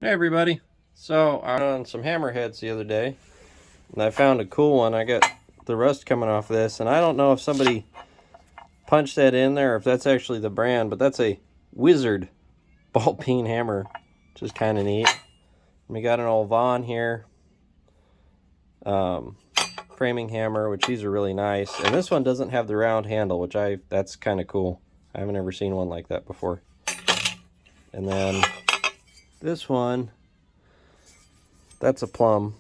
Hey everybody. So I was on some hammerheads the other day and I found a cool one. I got the rust coming off this and I don't know if somebody punched that in there or if that's actually the brand, but that's a Wizard ball peen hammer, which is kind of neat. And we got an old Vaughn here, framing hammer, which these are really nice. And this one doesn't have the round handle, which that's kind of cool. I haven't ever seen one like that before. And then this one, that's a plum.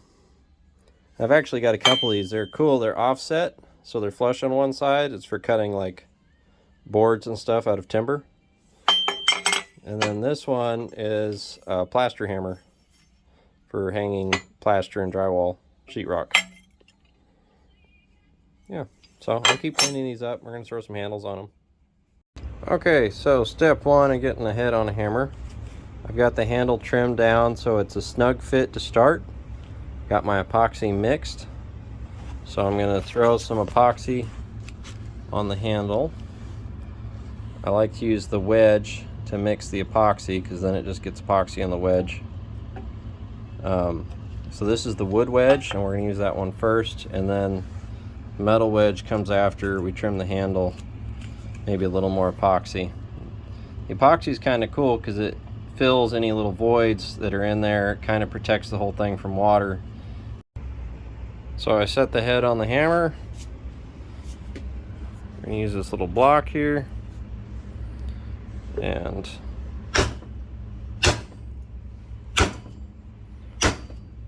I've actually got a couple of these. They're cool. They're offset, so they're flush on one side. It's for cutting like boards and stuff out of timber. And then this one is a plaster hammer for hanging plaster and drywall sheetrock. Yeah, so I'll keep cleaning these up. We're going to throw some handles on them. Okay, so step one in getting the head on a hammer. I've got the handle trimmed down so it's a snug fit to start. Got my epoxy mixed, so I'm going to throw some epoxy on the handle. I like to use the wedge to mix the epoxy because then it just gets epoxy on the wedge. So this is the wood wedge and we're going to use that one first, and then the metal wedge comes after we trim the handle, maybe a little more epoxy. The epoxy is kind of cool because it fills any little voids that are in there. It kind of protects the whole thing from water. So I set the head on the hammer. We're going to use this little block here and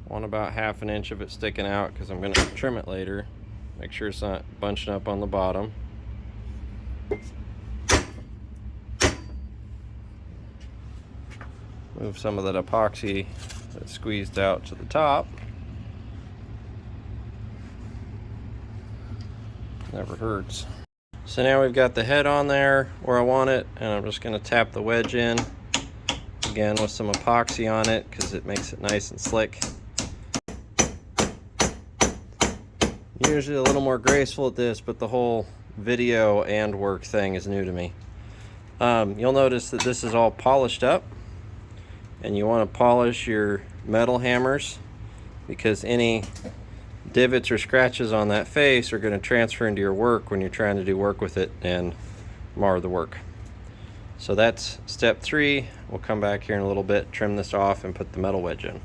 want about 1/2 inch of it sticking out because I'm going to trim it later. Make sure it's not bunching up on the bottom. Move some of that epoxy that's squeezed out to the top. Never hurts. So now we've got the head on there where I want it, and I'm just going to tap the wedge in again with some epoxy on it because it makes it nice and slick. Usually a little more graceful at this, but the whole video and work thing is new to me. You'll notice that this is all polished up, and you want to polish your metal hammers because any divots or scratches on that face are going to transfer into your work when you're trying to do work with it and mar the work. So that's step 3. We'll come back here in a little bit, trim this off, and put the metal wedge in.